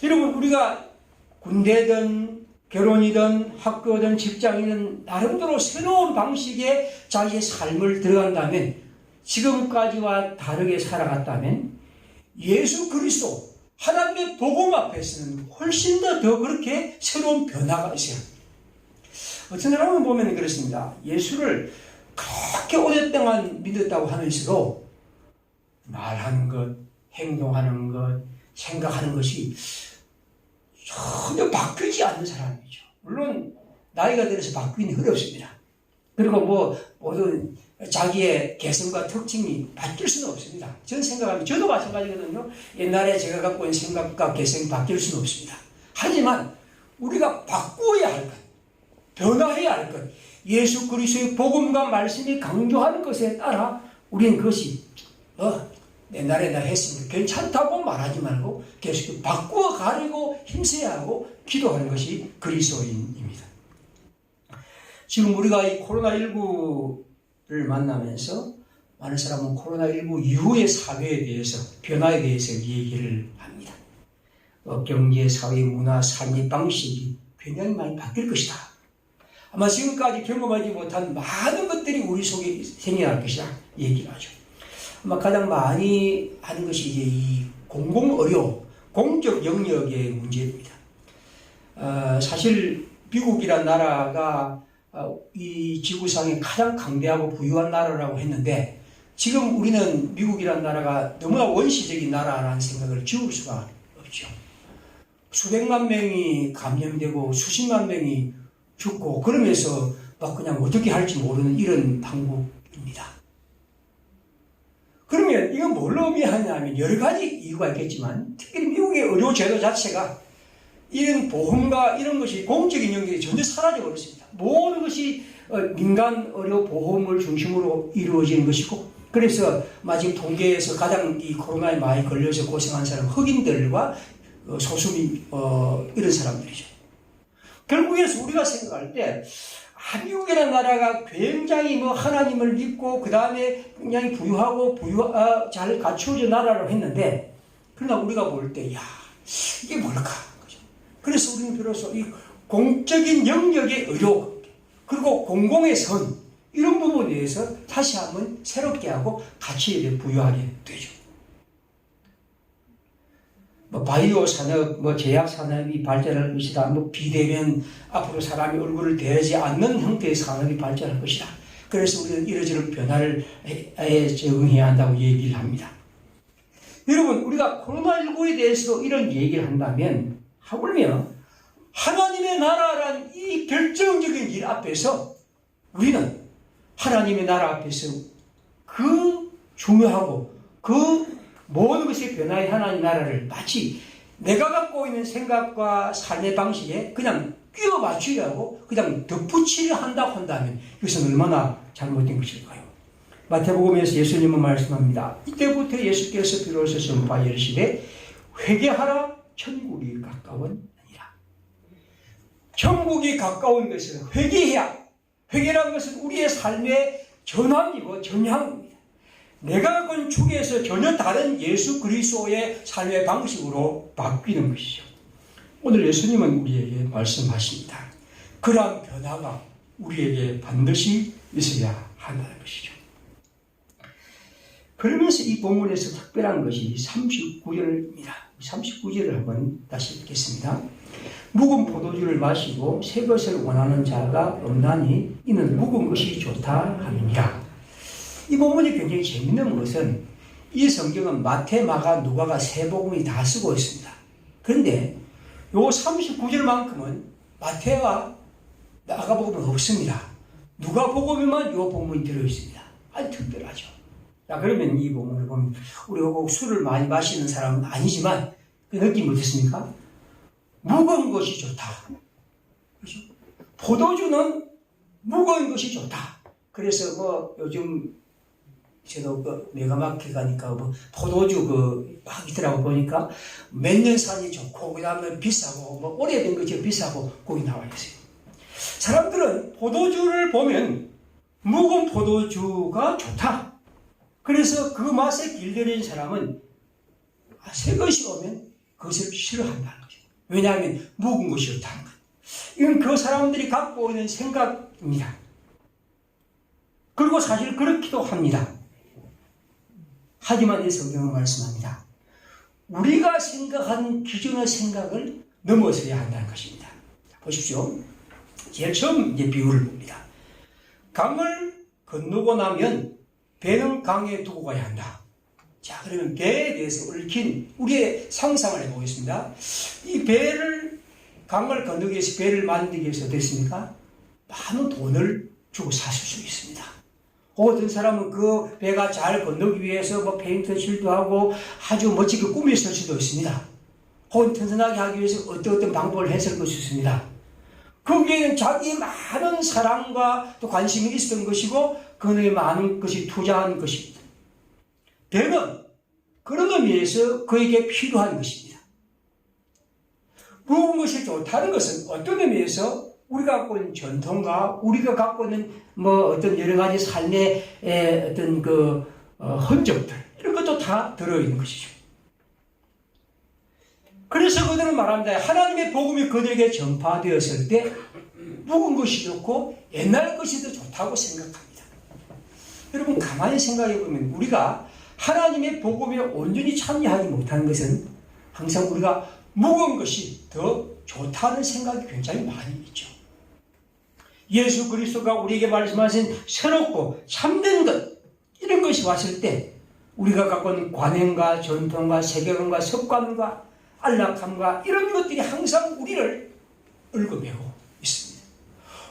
Speaker 1: 여러분, 우리가 군대든 결혼이든 학교든 직장이든 나름대로 새로운 방식의 자기의 삶을 들어간다면, 지금까지와 다르게 살아갔다면 예수 그리스도 하나님의 복음 앞에서는 훨씬 더 그렇게 새로운 변화가 있어야 합니다. 어떤 사람은 보면 그렇습니다. 예수를 그렇게 오랫동안 믿었다고 하면서도 말하는 것, 행동하는 것, 생각하는 것이 전혀 바뀌지 않는 사람이죠. 물론 나이가 들어서 바뀌기는 어렵습니다. 그리고 모든 자기의 개성과 특징이 바뀔 수는 없습니다. 저는 생각하면, 저도 마찬가지거든요. 옛날에 제가 갖고 있는 생각과 개성이 바뀔 수는 없습니다. 하지만 우리가 바꾸어야 할 것, 변화해야 할 것, 예수 그리스도의 복음과 말씀이 강조하는 것에 따라 우리는 그것이 옛날에 내가 했으니까 괜찮다고 말하지 말고 계속 바꾸어 가려고 힘써야 하고 기도하는 것이 그리스도인입니다. 지금 우리가 이 코로나19를 만나면서 많은 사람은 코로나19 이후의 사회에 대해서, 변화에 대해서 얘기를 합니다. 경제, 사회, 문화, 삶의 방식이 굉장히 많이 바뀔 것이다. 아마 지금까지 경험하지 못한 많은 것들이 우리 속에 생겨날 것이다 얘기를 하죠. 아마 가장 많이 하는 것이 이제 이 공공의료, 공적 영역의 문제입니다. 사실 미국이란 나라가 이 지구상에 가장 강대하고 부유한 나라라고 했는데 지금 우리는 미국이란 나라가 너무나 원시적인 나라라는 생각을 지울 수가 없죠. 수백만 명이 감염되고 수십만 명이 죽고 그러면서 막 그냥 어떻게 할지 모르는 이런 방법입니다. 그러면 이건 뭘로 의미하냐면 여러 가지 이유가 있겠지만 특히 미국의 의료 제도 자체가 이런 보험과 이런 것이 공적인 영역이 전혀 사라져 버렸습니다. 모든 것이 민간 의료 보험을 중심으로 이루어지는 것이고 그래서 마지막 통계에서 가장 이 코로나에 많이 걸려서 고생한 사람 흑인들과 소수민 이런 사람들이죠. 결국에서 우리가 생각할 때 미국이라는 나라가 굉장히 하나님을 믿고 그 다음에 굉장히 부유하고 잘 갖추어진 나라라고 했는데 그러나 우리가 볼 때 이게 뭘까? 그래서 우리는 비로소 이 공적인 영역의 의료 그리고 공공의 선 이런 부분에 대해서 다시 한번 새롭게 하고 가치를 부여하게 되죠. 바이오 산업, 제약 산업이 발전할 것이다. 비대면 앞으로 사람이 얼굴을 대지 않는 형태의 산업이 발전할 것이다. 그래서 우리는 이러저런 변화를 적응해야 한다고 얘기를 합니다. 여러분, 우리가 코로나19에 대해서 이런 얘기를 한다면 하물며 하나님의 나라란 이 결정적인 일 앞에서 우리는 하나님의 나라 앞에서 그 중요하고 그 모든 것의 변화의 하나님 나라를 마치 내가 갖고 있는 생각과 삶의 방식에 그냥 끼워 맞추려고 그냥 덧붙이려 한다고 한다면 이것은 얼마나 잘못된 것일까요? 마태복음에서 예수님은 말씀합니다. 이때부터 예수께서 비로소 선포하여 이르시되 회개하라 천국이 가까웠느니라. 천국이 가까운 것은 회개해야 회개라는 것은 우리의 삶의 전환이고 전향입니다. 내가 갖고 있는 축에서 전혀 다른 예수 그리스도의 삶의 방식으로 바뀌는 것이죠. 오늘 예수님은 우리에게 말씀하십니다. 그러한 변화가 우리에게 반드시 있어야 한다는 것이죠. 그러면서 이 본문에서 특별한 것이 39절입니다. 39절을 한번 다시 읽겠습니다. 묵은 포도주를 마시고 새 것을 원하는 자가 없나니 이는 묵은 것이 좋다 함이니라. 이 본문이 굉장히 재밌는 것은 이 성경은 마태, 마가, 누가가 세 복음이 다 쓰고 있습니다. 그런데 요 39절만큼은 마태와 마가복음은 없습니다. 누가복음에만 요 본문이 들어있습니다. 아주 특별하죠. 자, 그러면 이 본문을 보면 우리가 꼭 술을 많이 마시는 사람은 아니지만 그 느낌이 어떻습니까? 묵은 것이 좋다. 그렇죠? 포도주는 묵은 것이 좋다. 그래서 요즘 저도 메가마켓 가니까 포도주 막 있더라고 보니까 몇 년 산이 좋고 그 다음에 비싸고 오래된 것이 비싸고 거기 나와 있어요. 사람들은 포도주를 보면 묵은 포도주가 좋다. 그래서 그 맛에 길들인 사람은 새 것이 오면 그것을 싫어한다는 거죠. 왜냐하면 묵은 것이 좋다는 것. 이건 그 사람들이 갖고 있는 생각입니다. 그리고 사실 그렇기도 합니다. 하지만 이 성경은 말씀합니다. 우리가 생각하는 기존의 생각을 넘어서야 한다는 것입니다. 보십시오. 제일 처음 비유를 봅니다. 강을 건너고 나면 배는 강에 두고 가야 한다. 자, 그러면 배에 대해서 얽힌 우리의 상상을 해보겠습니다. 이 강을 건너기 위해서 배를 만들기 위해서 어땠습니까? 많은 돈을 주고 샀을 수 있습니다. 어떤 사람은 그 배가 잘 건너기 위해서 페인트 칠도 하고 아주 멋지게 꾸몄을 수도 있습니다. 혹은 튼튼하게 하기 위해서 어떤 방법을 했을 것이 있습니다. 거기에는 자기의 많은 사랑과 또 관심이 있었던 것이고 그에 많은 것이 투자한 것입니다. 배는 그런 의미에서 그에게 필요한 것입니다. 묵은 것이 좋다는 것은 어떤 의미에서 우리가 갖고 있는 전통과 우리가 갖고 있는 어떤 여러 가지 삶의 어떤 흔적들 이런 것도 다 들어있는 것이죠. 그래서 그들은 말합니다. 하나님의 복음이 그들에게 전파되었을 때 묵은 것이 좋고 옛날 것이 더 좋다고 생각합니다. 여러분 가만히 생각해 보면 우리가 하나님의 복음에 온전히 참여하지 못하는 것은 항상 우리가 무거운 것이 더 좋다는 생각이 굉장히 많이 있죠. 예수 그리스도가 우리에게 말씀하신 새롭고 참된 것, 이런 것이 왔을 때 우리가 갖고 있는 관행과 전통과 세계관과 습관과 안락함과 이런 것들이 항상 우리를 얽어매고 있습니다.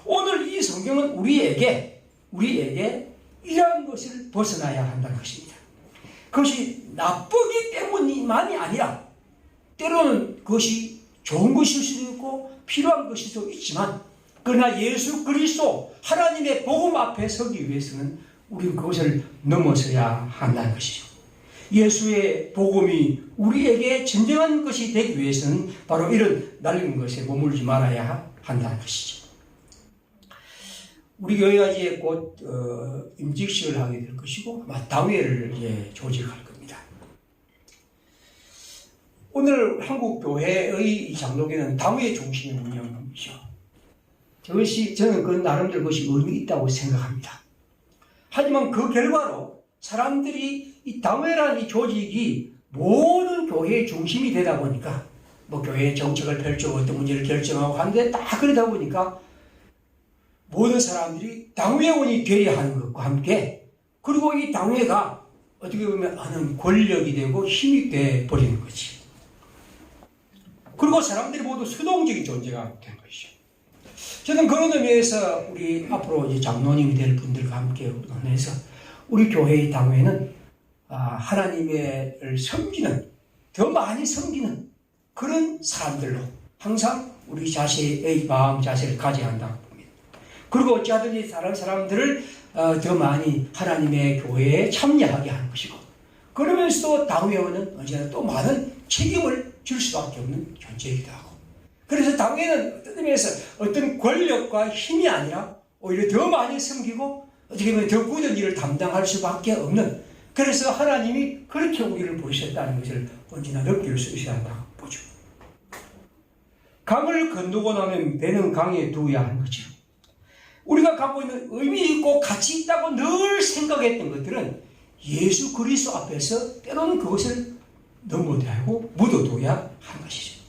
Speaker 1: 오늘 이 성경은 우리에게 이러한 것을 벗어나야 한다는 것입니다. 그것이 나쁘기 때문만이 아니라 때로는 그것이 좋은 것일 수도 있고 필요한 것일 수도 있지만, 그러나 예수 그리스도 하나님의 복음 앞에 서기 위해서는 우리는 그것을 넘어서야 한다는 것이죠. 예수의 복음이 우리에게 진정한 것이 되기 위해서는 바로 이런 낡은 것에 머물지 말아야 한다는 것이죠. 우리 교회가 이제 곧 임직식을 하게 될 것이고 아마 당회를 이제 조직할 겁니다. 오늘 한국 교회의 장로교는 당회 중심의 운영이죠. 저는 그 나름대로 그것이 의미 있다고 생각합니다. 하지만 그 결과로 사람들이 이 당회라는 이 조직이 모든 교회의 중심이 되다 보니까 뭐 교회의 정책을 펼치고 어떤 문제를 결정하고 하는데 다 그러다 보니까 모든 사람들이 당회원이 되어야 하는 것과 함께, 그리고 이 당회가 어떻게 보면 하는 권력이 되고 힘이 돼 버리는 거지. 그리고 사람들이 모두 수동적인 존재가 된 것이죠. 저는 그런 의미에서 우리 앞으로 이제 장로님이 될 분들과 함께 의논해서 우리 교회의 당회는 하나님을 섬기는, 더 많이 섬기는 그런 사람들로 항상 우리 자신의 마음 자세를 가져야 한다고 봅니다. 그리고 어찌하든지 다른 사람들을 더 많이 하나님의 교회에 참여하게 하는 것이고, 그러면서도 당회원은 언제나 또 많은 책임을 줄 수밖에 없는 존재이기도 하고, 그래서 당회는 어떤 의미에서 어떤 권력과 힘이 아니라 오히려 더 많이 섬기고 어떻게 보면 더 굳은 일을 담당할 수밖에 없는, 그래서 하나님이 그렇게 우리를 보셨다는 것을 언제나 느낄 수 있어야 한다고 보죠. 강을 건너고 나면 배는 강에 두어야 하는 거죠. 우리가 갖고 있는 의미 있고 가치 있다고 늘 생각했던 것들은 예수 그리스도 앞에서 때로는 그것을 넘어대고 묻어둬야 하는 것이죠.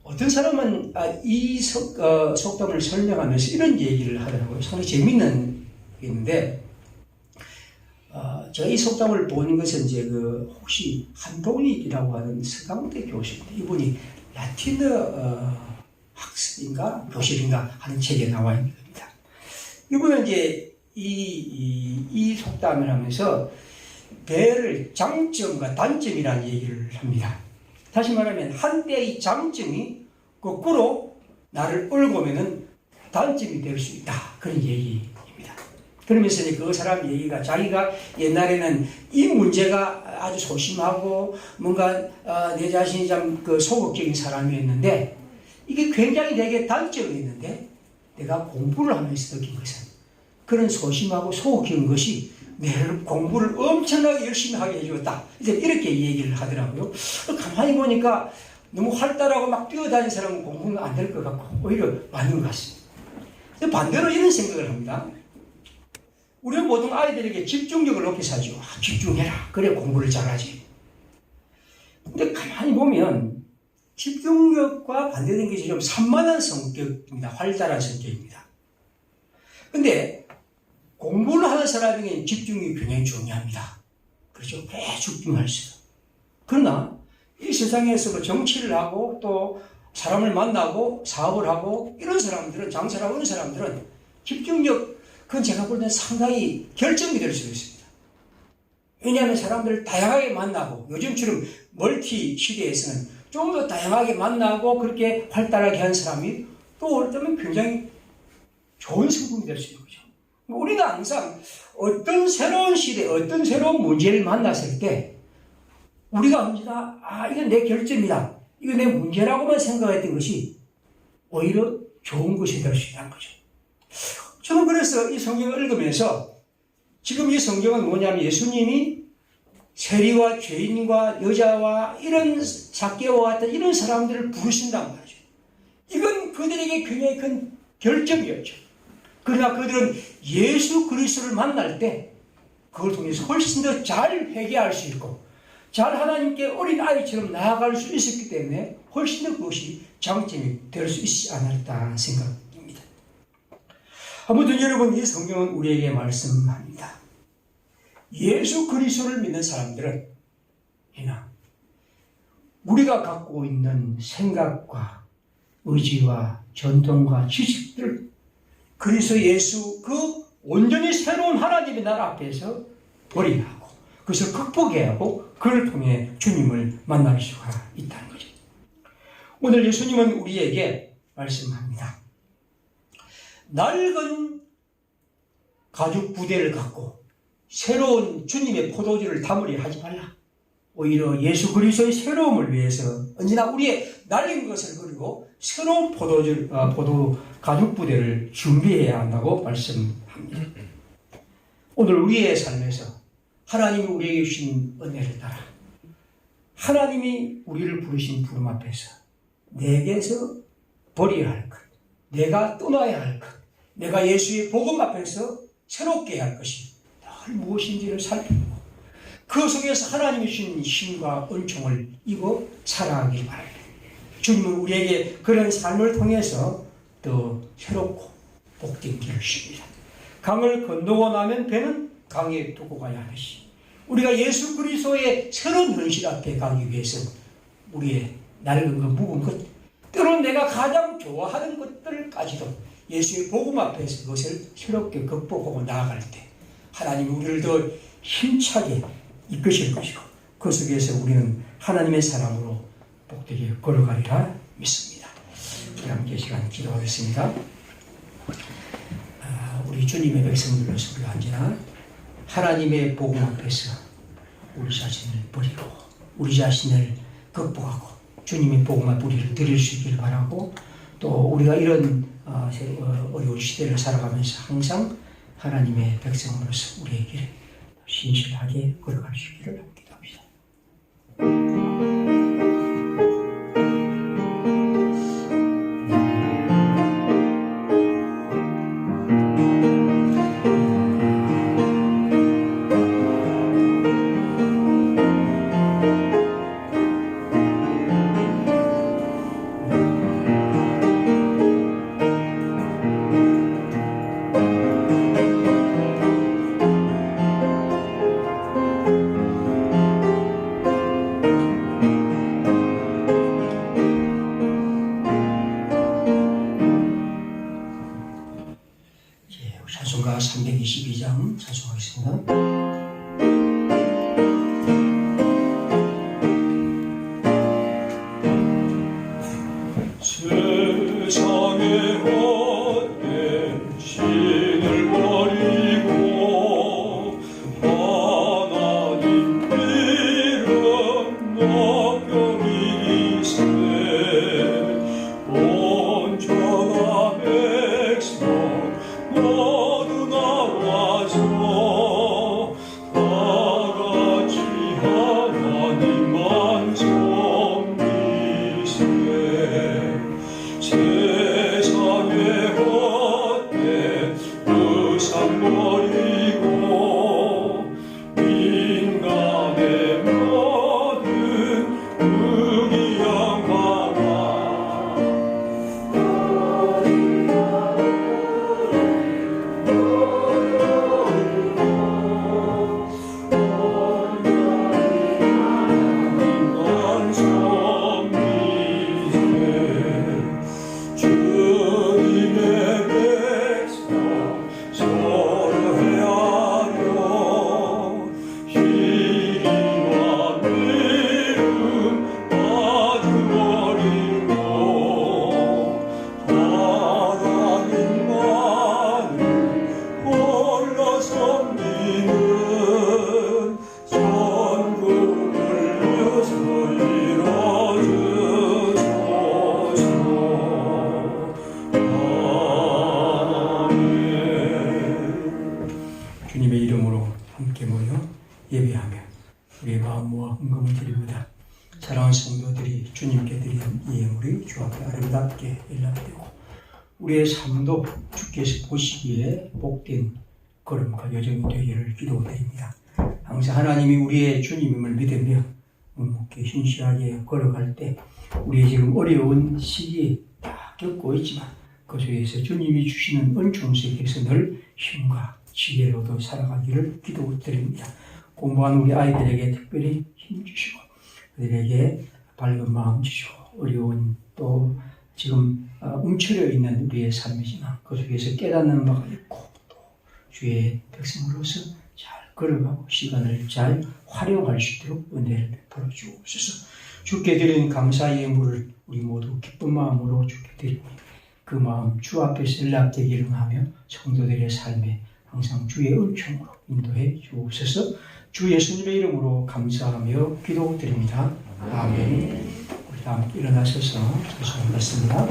Speaker 1: 어떤 사람은 이 속담을 설명하면서 이런 얘기를 하더라고요. 상당히 재밌는 얘기인데, 제가 이 속담을 본 것은 이제 혹시 한동익이라고 하는 서강대 교수인데, 이분이 라틴어 학습인가 교실인가 하는 책에 나와 있는 겁니다. 이분은 이제 이 속담을 하면서 배를 장점과 단점이라는 얘기를 합니다. 다시 말하면 한때의 장점이 거꾸로 나를 얽으면은 단점이 될 수 있다, 그런 얘기입니다. 그러면서 이제 그 사람 얘기가, 자기가 옛날에는 이 문제가 아주 소심하고 뭔가 내 자신이 참 소극적인 사람이었는데, 이게 굉장히 되게 단점이 있는데 내가 공부를 하면서 느낀 것은 그런 소심하고 소극적인 것이 내 공부를 엄청나게 열심히 하게 해주었다, 이제 이렇게 얘기를 하더라고요. 가만히 보니까 너무 활달하고 막 뛰어다니는 사람은 공부는 안 될 것 같고 오히려 맞는 것 같습니다. 반대로 이런 생각을 합니다. 우리는 보통 아이들에게 집중력을 높여서 하죠. 집중해라, 그래 공부를 잘하지. 근데 가만히 보면 집중력과 반대되는 것이 좀 산만한 성격입니다. 활달한 성격입니다. 근데 공부를 하는 사람에게는 집중력이 굉장히 중요합니다. 그렇죠? 계속 집중할 수 있어요. 그러나 이 세상에서 정치를 하고 또 사람을 만나고 사업을 하고 이런 사람들은, 장사를 하고 이런 사람들은 집중력, 그건 제가 볼 때는 상당히 결정이 될 수도 있습니다. 왜냐하면 사람들을 다양하게 만나고, 요즘처럼 멀티 시대에서는 좀 더 다양하게 만나고 그렇게 활달하게 한 사람이 또 어쩌면 굉장히 좋은 성공이 될 수 있는 거죠. 우리가 항상 어떤 새로운 시대, 어떤 새로운 문제를 만났을 때 우리가 언제나 이건 내 결점이다, 이건 내 문제라고만 생각했던 것이 오히려 좋은 것이 될 수 있다는 거죠. 저는 그래서 이 성경을 읽으면서, 지금 이 성경은 뭐냐면 예수님이 세리와 죄인과 여자와 이런 삭개와 같은 이런 사람들을 부르신단 말이죠. 이건 그들에게 굉장히 큰 결정이었죠. 그러나 그들은 예수 그리스도를 만날 때 그걸 통해서 훨씬 더 잘 회개할 수 있고 잘 하나님께 어린 아이처럼 나아갈 수 있었기 때문에 훨씬 더 그것이 장점이 될 수 있지 않았다 생각입니다. 아무튼 여러분, 이 성경은 우리에게 말씀합니다. 예수 그리스도를 믿는 사람들은 우리가 갖고 있는 생각과 의지와 전통과 지식들을 그리스도 예수 그 온전히 새로운 하나님의 나라 앞에서 버려야 하고 그것을 극복해야 하고 그를 통해 주님을 만날 수가 있다는 거죠. 오늘 예수님은 우리에게 말씀합니다. 낡은 가죽 부대를 갖고 새로운 주님의 포도주를 담으려 하지 말라. 오히려 예수 그리스도의 새로움을 위해서 언제나 우리의 낡은 것을 버리고 새로운 포도 가죽 부대를 준비해야 한다고 말씀합니다. 오늘 우리의 삶에서 하나님이 우리에게 주신 은혜를 따라 하나님이 우리를 부르신 부름 앞에서 내게서 버려야 할 것, 내가 떠나야 할 것, 내가 예수의 복음 앞에서 새롭게 해야 할 것이 늘 무엇인지를 살피고 그 속에서 하나님이 주신 힘과 은총을 입어 살아가길 바랍니다. 주님은 우리에게 그런 삶을 통해서 더 새롭고 복된 길을 주십니다. 강을 건너고 나면 배는 강에 두고 가야 하듯이 우리가 예수 그리스도의 새로운 현실 앞에 가기 위해서 우리의 낡은 것, 묵은 것, 때로는 내가 가장 좋아하는 것들까지도 예수의 복음 앞에서 그것을 새롭게 극복하고 나아갈 때 하나님이 우리를 더 힘차게 이끄실 것이고 그 속에서 우리는 하나님의 사랑으로 복되게 걸어가리라 믿습니다. 우리 함께 시간 기도하겠습니다. 우리 주님의 백성들로서 우리가 언제나 하나님의 복음 앞에서 우리 자신을 버리고 우리 자신을 극복하고 주님의 복음 앞에 우리를 드릴 수 있기를 바라고 또 우리가 이런 어려운 시대를 살아가면서 항상 하나님의 백성으로서 우리의 길을 신실하게 걸어갈 수 있기를 기도합니다. 찬송가 322장 찬송하겠습니다.
Speaker 3: 세상의 헛된 신을 버리고 하나님 이름 높여 이르세 온전한 백성 모두 나와서 다같이 하나님만 섬기세 세상의 헛된 우상 버리고 인간의 모든 의기양만아 인간 섬기세 주님의 백성 서로 헤아려 희귀와 미움 빠져버리고 하나님만을 홀로 섬기는 천국을 위해서 이뤄주소서.
Speaker 1: 주님의 이름으로 함께 모여 예배하며 우리의 마음 모아 헌금을 드립니다. 사랑하는 성도들이 주님께 드린 이 예물이 주 앞에 아름답게 일납되고 우리의 삶도 주께서 보시기에 복된 걸음과 여정이 되기를 기도드립니다. 항상 하나님이 우리의 주님임을 믿으며 묵묵히 신실하게 걸어갈 때 우리의 지금 어려운 시기 다 겪고 있지만 그 속에서 주님이 주시는 은총 속에서 늘 힘과 지혜로도 살아가기를 기도드립니다. 공부하는 우리 아이들에게 특별히 힘 주시고 그들에게 밝은 마음 주시고 어려운 또 지금 움츠려 있는 우리의 삶이지만 그 속에서 깨닫는 바가 있고 또 주의 백성으로서 잘 걸어가고 시간을 잘 활용할 수 있도록 은혜를 베풀어 주옵소서. 주께 드린 감사의 예물을 우리 모두 기쁜 마음으로 주께 드리니 그 마음 주 앞에서 연락되기를 하며 성도들의 삶에 항상 주의 은총으로 인도해 주옵소서. 주 예수님의 이름으로 감사하며 기도드립니다. 아멘. 우리 다 함께 일어나셔서 기도하겠습니다.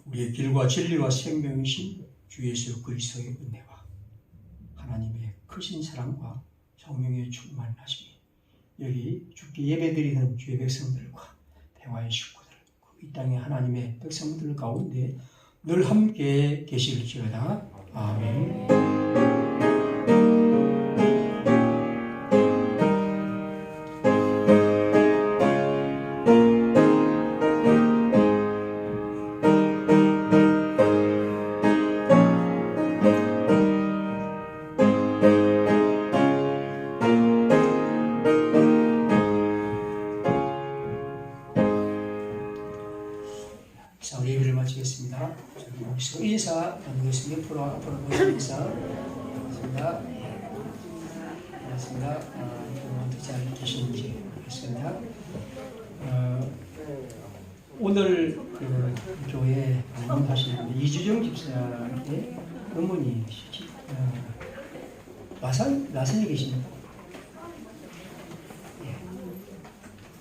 Speaker 1: 우리의 길과 진리와 생명이신 주 예수 그리스도의 은혜와 하나님의 크신 사랑과 성령의 충만하심이 여기 주께 예배드리는 주의 백성들과 평화의 식구들 이 땅의 하나님의 백성들 가운데 늘 함께 계실지어다. 아멘. 자, 우리 예배를 마치겠습니다. 인사 나누겠습니다. 앞으로 모십니다. 반갑습니다. 반갑습니다. 어떻게 잘 계시는지 모르겠습니다. 오늘 그 교회 방문하시는 이주정 집사의 어머니 나선에 계십니다.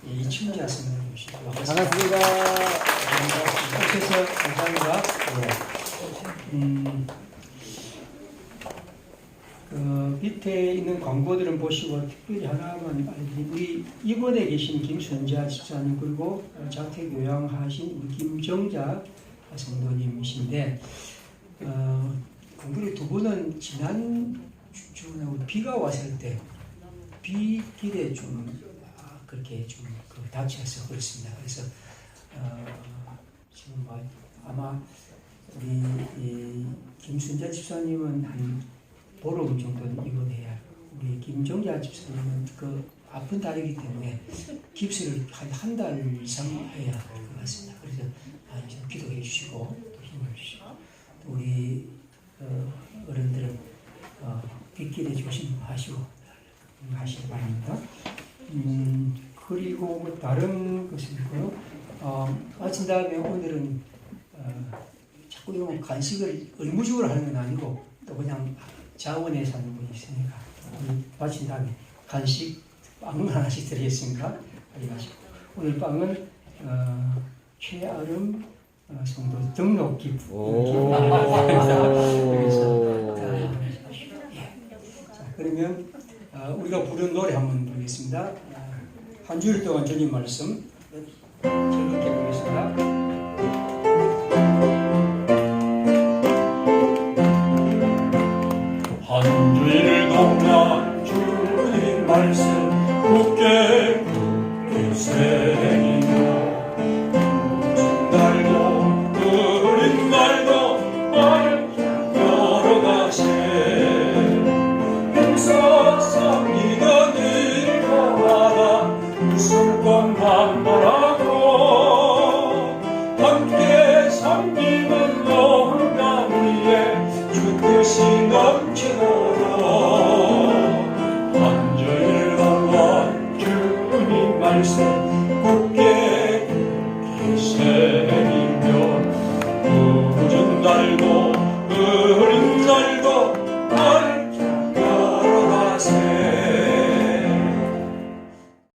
Speaker 1: 예, 이 친구 왔습니다.
Speaker 4: 반갑습니다.
Speaker 1: 오셔서 감사합니다. 그 밑에 있는 광고들은 보시고 특별히 하나만 알려드리면 우리 이번에 계신 김순자 집사님 그리고 자택 요양하신 우리 김정자 성도님이신데 우리 두 분은 지난 주에 비가 왔을 때 비길에 좀 그렇게 좀 다쳐서 그렇습니다. 그래서 지금 아마 우리 김순자 집사님은 한 보름 정도는 입원해야 우리 김정자 집사님은 그 아픈 다리이기 때문에 깁스를 한 달 이상 해야 할 것 같습니다. 그래서 좀 기도해 주시고 또 힘을 주시고 또 우리 어른들은 빗길에 조심하시고 하시기 바랍니다. 그리고 뭐 다른 것은 있고요. 마친 다음에 오늘은 자꾸 이런 간식을 의무적으로 하는 건 아니고 또 그냥 자원에 사는 분이 있으니까 마친 다음에 간식 빵 하나씩 드리겠습니다. 가져가시고 오늘 빵은 최아름 성도 등록 기부. 자, 그러면 우리가 부른 노래 한번 부르겠습니다. 한 주일 동안 주님 말씀 즐겁게 보겠습니다.
Speaker 3: 한 주일 동안 주님 말씀 굳게 새기며 날도 느린 날도 걸어가세 행사 섬기던 일거마다 웃을 것만 바라고 함께 섬기는 영광 위에 주 뜻이 넘치는